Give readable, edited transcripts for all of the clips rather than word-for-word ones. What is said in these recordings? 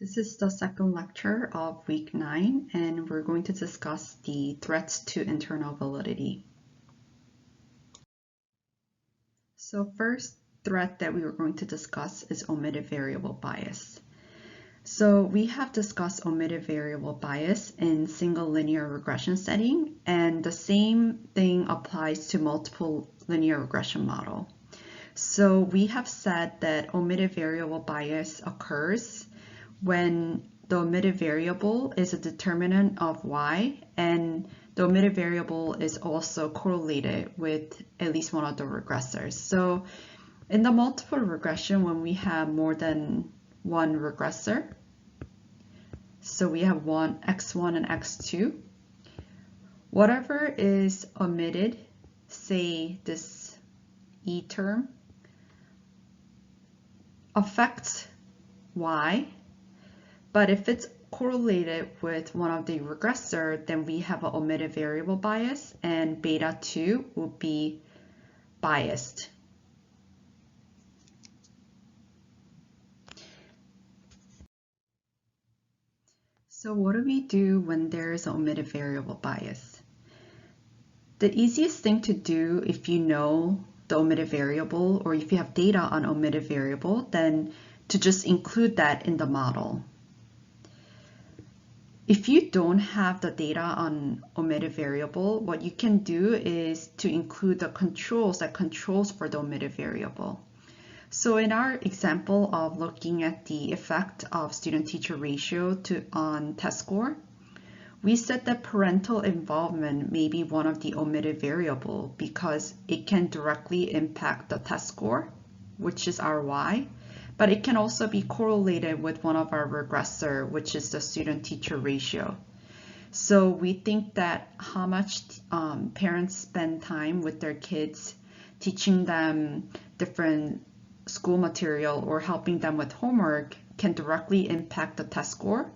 This is the second lecture of week 9, and we're going to discuss the threats to internal validity. So first threat that we are going to discuss is omitted variable bias. So we have discussed omitted variable bias in single linear regression setting, and the same thing applies to multiple linear regression model. So we have said that omitted variable bias occurs when the omitted variable is a determinant of y, and the omitted variable is also correlated with at least one of the regressors. So in the multiple regression, when we have more than one regressor, so we have x1 and x2, whatever is omitted, say this e term, affects y. But if it's correlated with one of the regressor, then we have an omitted variable bias, and beta 2 will be biased. So what do we do when there is an omitted variable bias? The easiest thing to do if you know the omitted variable, or if you have data on omitted variable, then to just include that in the model. If you don't have the data on omitted variable, what you can do is to include the controls that controls for the omitted variable. So in our example of looking at the effect of student-teacher ratio on test score, we said that parental involvement may be one of the omitted variable because it can directly impact the test score, which is our y, but it can also be correlated with one of our regressor, which is the student-teacher ratio. So we think that how much parents spend time with their kids, teaching them different school material or helping them with homework can directly impact the test score,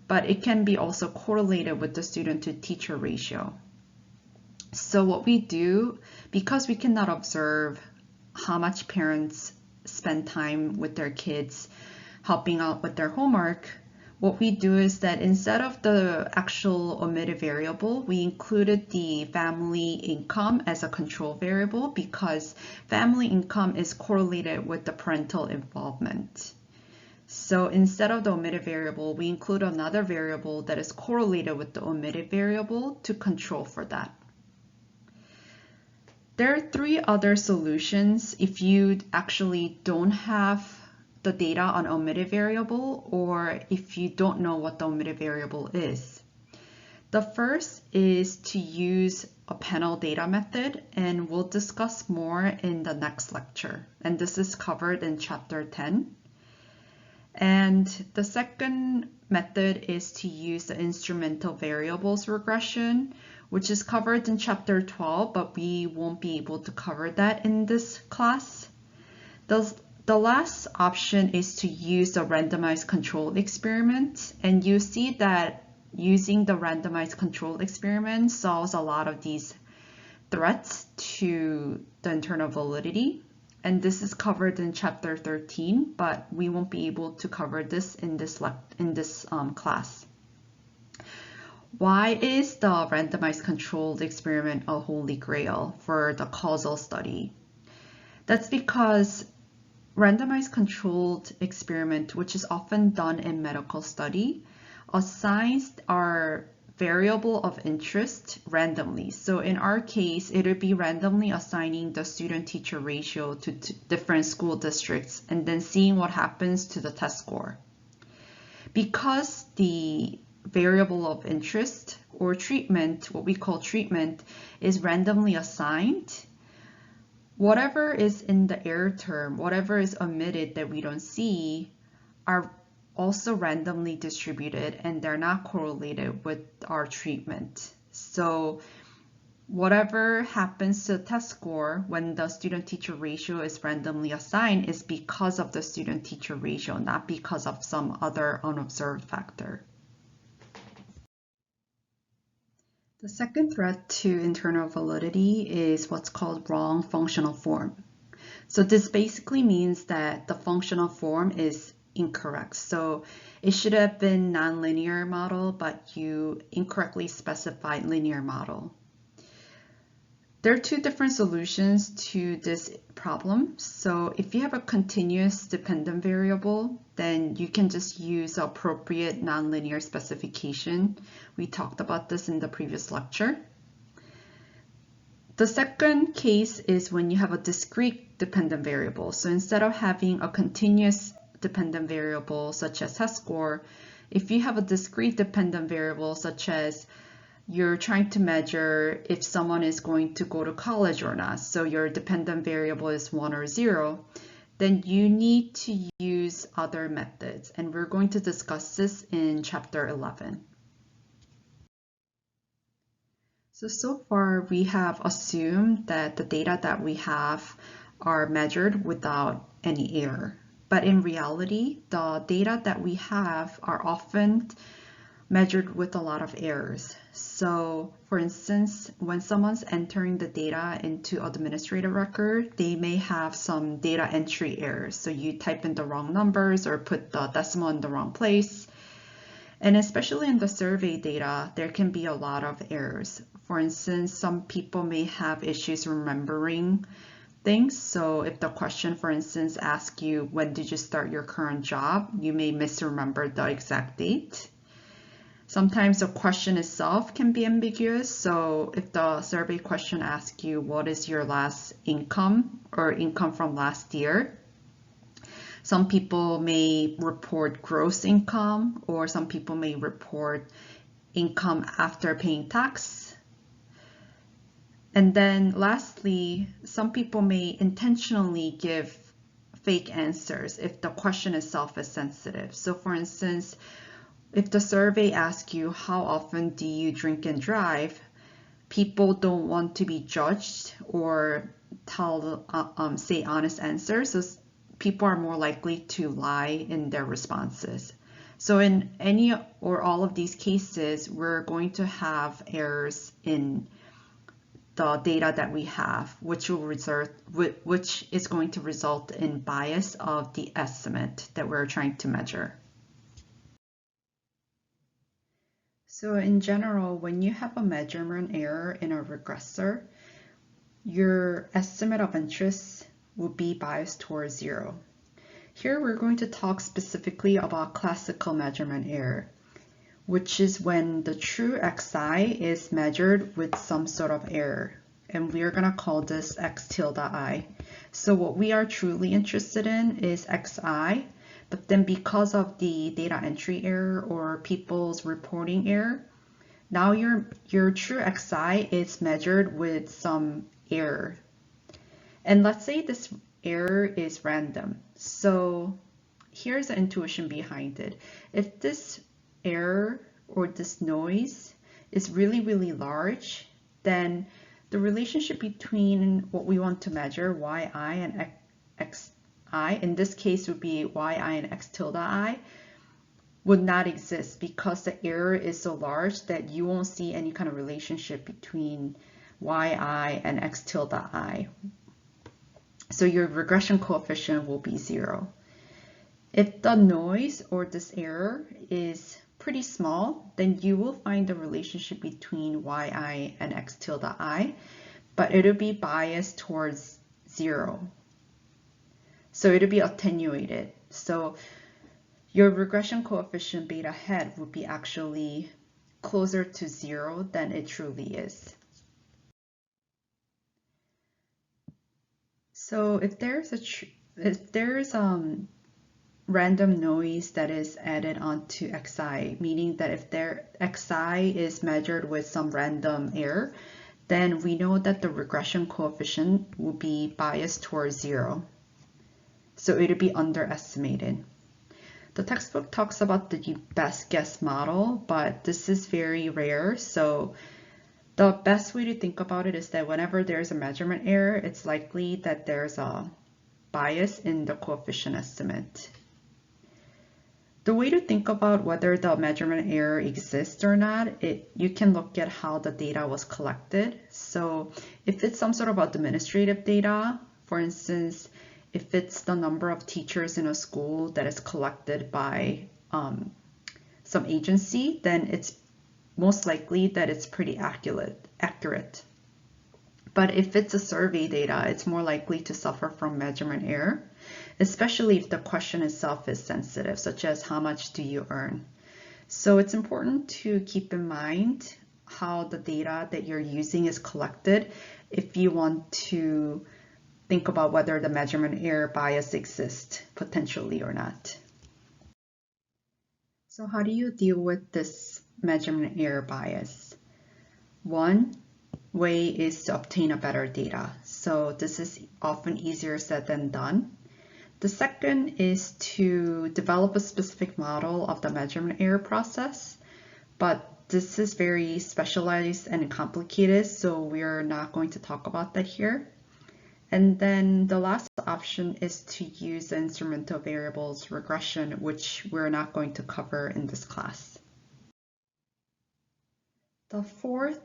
but it can be also correlated with the student-to-teacher ratio. So what we do, because we cannot observe how much parents spend time with their kids helping out with their homework, what we do is that instead of the actual omitted variable, we included the family income as a control variable because family income is correlated with the parental involvement. So instead of the omitted variable, we include another variable that is correlated with the omitted variable to control for that. There are 3 other solutions if you actually don't have the data on omitted variable, or if you don't know what the omitted variable is. The first is to use a panel data method, and we'll discuss more in the next lecture. And this is covered in chapter 10. And the second method is to use the instrumental variables regression, which is covered in chapter 12, but we won't be able to cover that in this class. The last option is to use the randomized controlled experiment, and you see that using the randomized controlled experiment solves a lot of these threats to the internal validity. And this is covered in chapter 13, but we won't be able to cover this in this class. Why is the randomized controlled experiment a holy grail for the causal study? That's because randomized controlled experiment, which is often done in medical study, assigns our variable of interest randomly. So in our case, it would be randomly assigning the student-teacher ratio to different school districts and then seeing what happens to the test score. Because the variable of interest or treatment, what we call treatment, is randomly assigned, whatever is in the error term, whatever is omitted that we don't see, are also randomly distributed and they're not correlated with our treatment. So whatever happens to the test score when the student-teacher ratio is randomly assigned is because of the student-teacher ratio, not because of some other unobserved factor. The second threat to internal validity is what's called wrong functional form. So this basically means that the functional form is incorrect. So it should have been nonlinear model, but you incorrectly specified linear model. There are two different solutions to this problem. So if you have a continuous dependent variable, then you can just use appropriate nonlinear specification. We talked about this in the previous lecture. The second case is when you have a discrete dependent variable. So instead of having a continuous dependent variable such as test score, if you have a discrete dependent variable such as you're trying to measure if someone is going to go to college or not, so your dependent variable is 1 or 0, then you need to use other methods. And we're going to discuss this in chapter 11. So far we have assumed that the data that we have are measured without any error. But in reality, the data that we have are often measured with a lot of errors. So for instance, when someone's entering the data into administrative record, they may have some data entry errors. So you type in the wrong numbers or put the decimal in the wrong place. And especially in the survey data, there can be a lot of errors. For instance, some people may have issues remembering things. So if the question, for instance, asks you, when did you start your current job? You may misremember the exact date. Sometimes the question itself can be ambiguous. So if the survey question asks you, what is your last income or income from last year? Some people may report gross income, or some people may report income after paying tax. And then lastly, some people may intentionally give fake answers if the question itself is sensitive. So for instance, if the survey asks you how often do you drink and drive, people don't want to be judged or say honest answers. So people are more likely to lie in their responses. So in any or all of these cases, we're going to have errors in the data that we have, which is going to result in bias of the estimate that we're trying to measure. So in general, when you have a measurement error in a regressor, your estimate of interest will be biased towards 0. Here we're going to talk specifically about classical measurement error, which is when the true xi is measured with some sort of error. And we are going to call this x tilde I. So what we are truly interested in is xi, but then because of the data entry error or people's reporting error, now your true xi is measured with some error. And let's say this error is random. So here's the intuition behind it. If this error or this noise is really, really large, then the relationship between what we want to measure, yi and xi, in this case would be yi and x tilde I, would not exist because the error is so large that you won't see any kind of relationship between yi and x tilde I. So your regression coefficient will be 0. If the noise or this error is pretty small, then you will find the relationship between yi and x tilde I, but it'll be biased towards 0. So it'll be attenuated. So your regression coefficient beta head would be actually closer to 0 than it truly is. So if there's random noise that is added onto xi, meaning that if their xi is measured with some random error, then we know that the regression coefficient will be biased towards 0. So it'll be underestimated. The textbook talks about the best guess model, but this is very rare. So the best way to think about it is that whenever there's a measurement error, it's likely that there's a bias in the coefficient estimate. The way to think about whether the measurement error exists or not, you can look at how the data was collected. So if it's some sort of administrative data, for instance, if it's the number of teachers in a school that is collected by some agency, then it's most likely that it's pretty accurate. But if it's a survey data, it's more likely to suffer from measurement error, especially if the question itself is sensitive, such as how much do you earn? So it's important to keep in mind how the data that you're using is collected if you want to think about whether the measurement error bias exists potentially or not. So how do you deal with this measurement error bias? One way is to obtain a better data. So this is often easier said than done. The second is to develop a specific model of the measurement error process, but this is very specialized and complicated, so we're not going to talk about that here. And then the last option is to use the instrumental variables regression, which we're not going to cover in this class. The fourth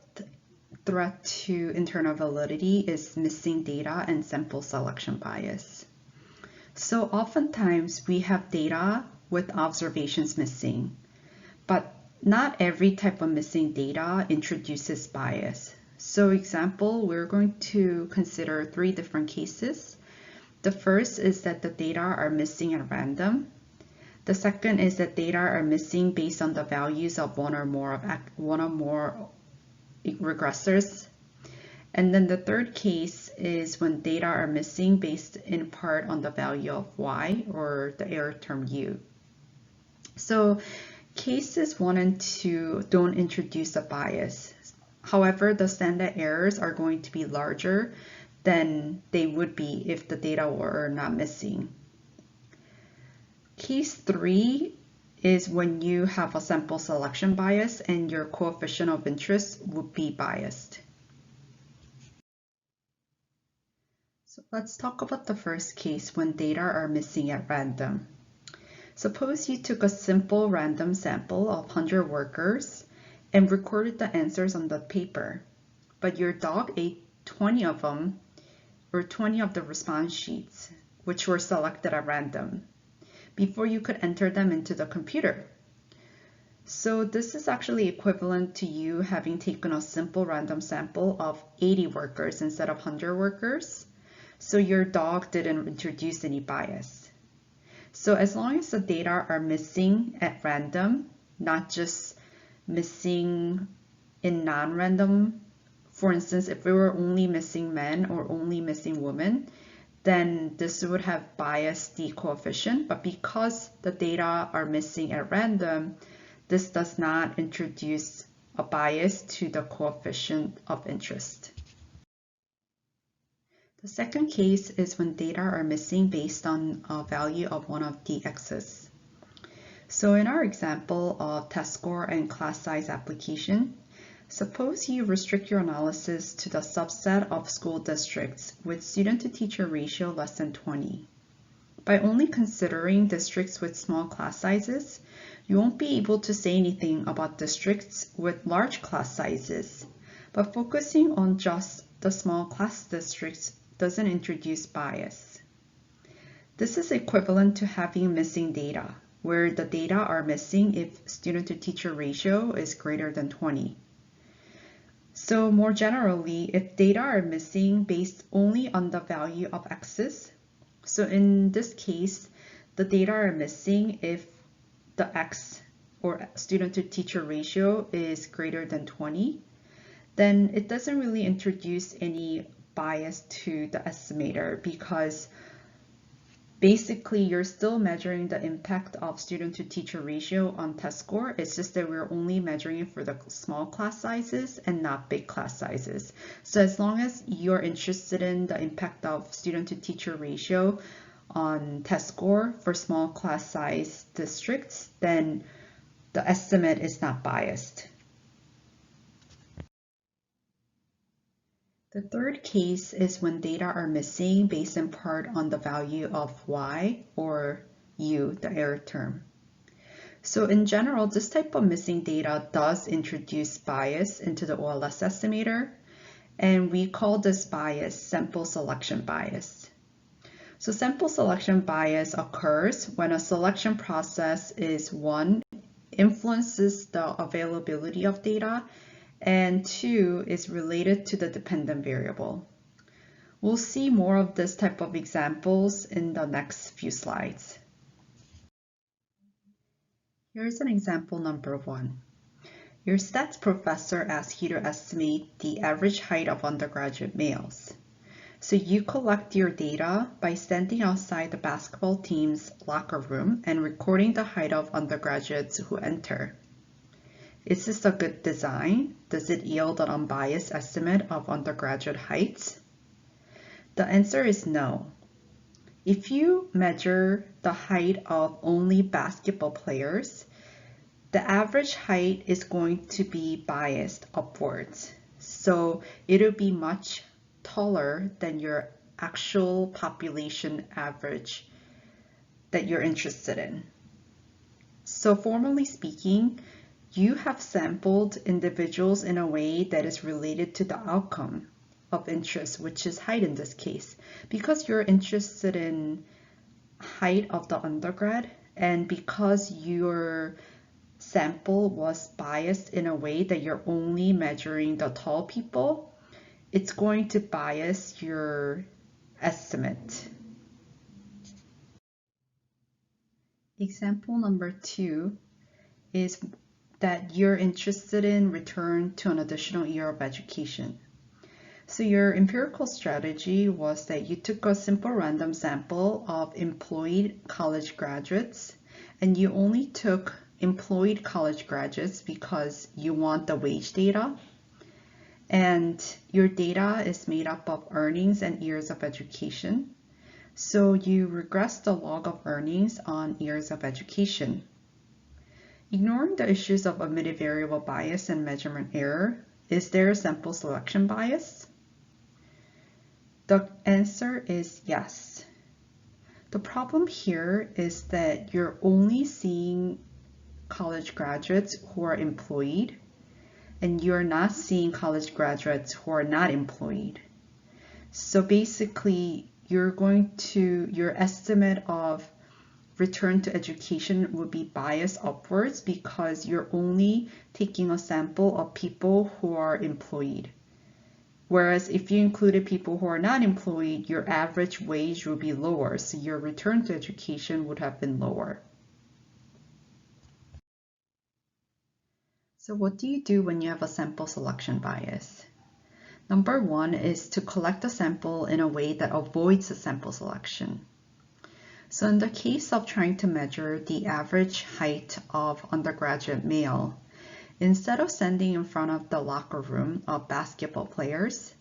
threat to internal validity is missing data and sample selection bias. So oftentimes we have data with observations missing, but not every type of missing data introduces bias. So example, we're going to consider 3 different cases. The first is that the data are missing at random. The second is that data are missing based on the values of one or more regressors. And then the third case is when data are missing based in part on the value of y, or the error term u. So cases 1 and 2 don't introduce a bias. However, the standard errors are going to be larger than they would be if the data were not missing. Case 3 is when you have a sample selection bias and your coefficient of interest would be biased. So let's talk about the first case when data are missing at random. Suppose you took a simple random sample of 100 workers and recorded the answers on the paper, but your dog ate 20 of them, or 20 of the response sheets, which were selected at random, before you could enter them into the computer. So this is actually equivalent to you having taken a simple random sample of 80 workers instead of 100 workers. So your dog didn't introduce any bias. So as long as the data are missing at random, not just missing in non-random, for instance, if we were only missing men or only missing women, then this would have biased the coefficient. But because the data are missing at random, this does not introduce a bias to the coefficient of interest. The second case is when data are missing based on a value of one of the x's. So in our example of test score and class size application, suppose you restrict your analysis to the subset of school districts with student-to-teacher ratio less than 20. By only considering districts with small class sizes, you won't be able to say anything about districts with large class sizes, but focusing on just the small class districts doesn't introduce bias. This is equivalent to having missing data, where the data are missing if student-to-teacher ratio is greater than 20. So more generally, if data are missing based only on the value of x's, so in this case, the data are missing if the x, or student-to-teacher ratio, is greater than 20, then it doesn't really introduce any bias to the estimator, because basically you're still measuring the impact of student-to-teacher ratio on test score. It's just that we're only measuring it for the small class sizes and not big class sizes. So as long as you're interested in the impact of student-to-teacher ratio on test score for small class size districts, then the estimate is not biased. The third case is when data are missing based in part on the value of y, or u, the error term. So in general, this type of missing data does introduce bias into the OLS estimator, and we call this bias sample selection bias. So sample selection bias occurs when a selection process is 1, influences the availability of data, and 2, is related to the dependent variable. We'll see more of this type of examples in the next few slides. Here's an example number 1. Your stats professor asks you to estimate the average height of undergraduate males. So you collect your data by standing outside the basketball team's locker room and recording the height of undergraduates who enter. Is this a good design? Does it yield an unbiased estimate of undergraduate heights? The answer is no. If you measure the height of only basketball players, the average height is going to be biased upwards. So it'll be much taller than your actual population average that you're interested in. So formally speaking, you have sampled individuals in a way that is related to the outcome of interest, which is height in this case, because you're interested in height of the undergrad, and because your sample was biased in a way that you're only measuring the tall people, it's going to bias your estimate. Example number 2 is that you're interested in return to an additional year of education. So your empirical strategy was that you took a simple random sample of employed college graduates, and you only took employed college graduates because you want the wage data. And your data is made up of earnings and years of education. So you regress the log of earnings on years of education. Ignoring the issues of omitted variable bias and measurement error, is there a sample selection bias? The answer is yes. The problem here is that you're only seeing college graduates who are employed, and you're not seeing college graduates who are not employed. So basically, your estimate of return to education would be biased upwards because you're only taking a sample of people who are employed. Whereas if you included people who are not employed, your average wage would be lower, so your return to education would have been lower. So what do you do when you have a sample selection bias? Number 1 is to collect a sample in a way that avoids a sample selection. So in the case of trying to measure the average height of undergraduate male, instead of standing in front of the locker room of basketball players,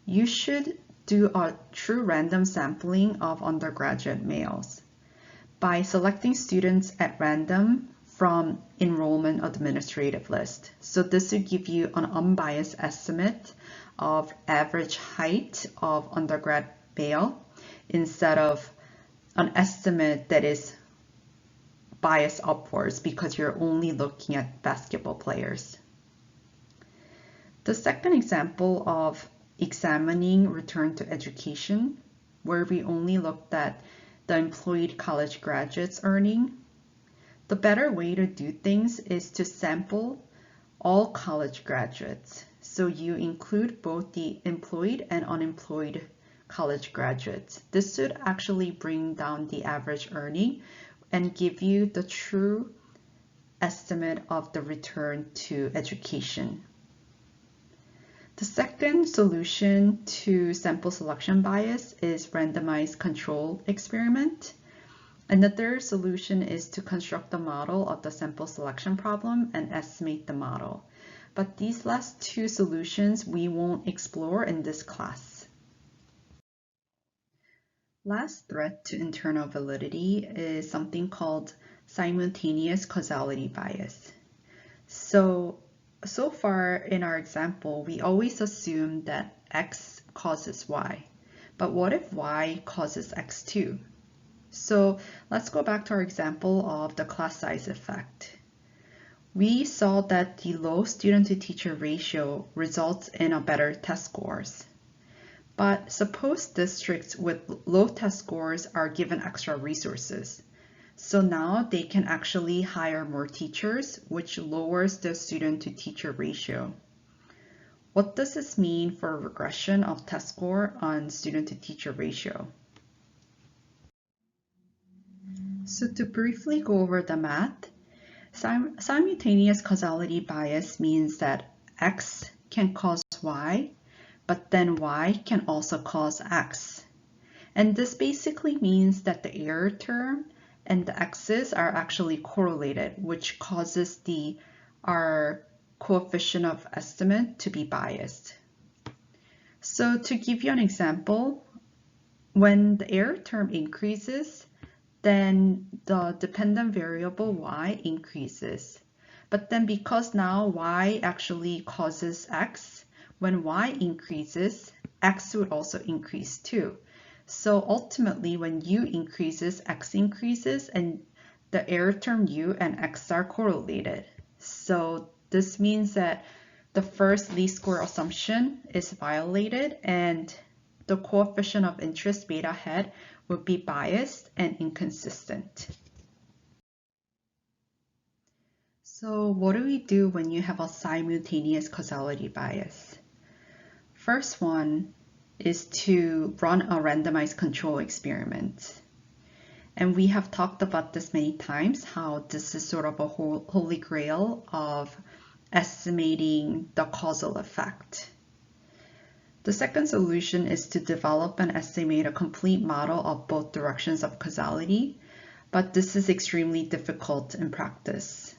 you should do a true random sampling of undergraduate males by selecting students at random from enrollment administrative list. So this will give you an unbiased estimate of average height of undergrad male instead of an estimate that is biased upwards because you're only looking at basketball players. The second example of examining return to education, where we only looked at the employed college graduates earning, the better way to do things is to sample all college graduates. So you include both the employed and unemployed college graduates. This should actually bring down the average earning and give you the true estimate of the return to education. The second solution to sample selection bias is randomized control experiment. And the third solution is to construct a model of the sample selection problem and estimate the model. But these last two solutions we won't explore in this class. Last threat to internal validity is something called simultaneous causality bias. So far in our example, we always assume that X causes Y. But what if Y causes X too? So let's go back to our example of the class size effect. We saw that the low student-to-teacher ratio results in a better test scores. But suppose districts with low test scores are given extra resources. So now they can actually hire more teachers, which lowers the student to teacher ratio. What does this mean for regression of test score on student to teacher ratio? So to briefly go over the math, simultaneous causality bias means that X can cause Y, but then Y can also cause X. And this basically means that the error term and the X's are actually correlated, which causes our coefficient of estimate to be biased. So to give you an example, when the error term increases, then the dependent variable y increases. But then because now y actually causes x, when y increases, x would also increase too. So ultimately, when u increases, x increases, and the error term u and x are correlated. So this means that the first least square assumption is violated, and the coefficient of interest beta hat would be biased and inconsistent. So what do we do when you have a simultaneous causality bias? First one is to run a randomized control experiment. And we have talked about this many times, how this is sort of a holy grail of estimating the causal effect. The second solution is to develop and estimate a complete model of both directions of causality, but this is extremely difficult in practice.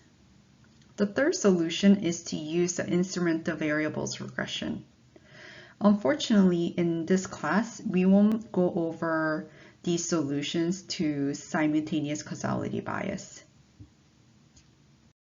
The third solution is to use the instrumental variables regression. Unfortunately, in this class, we won't go over these solutions to simultaneous causality bias.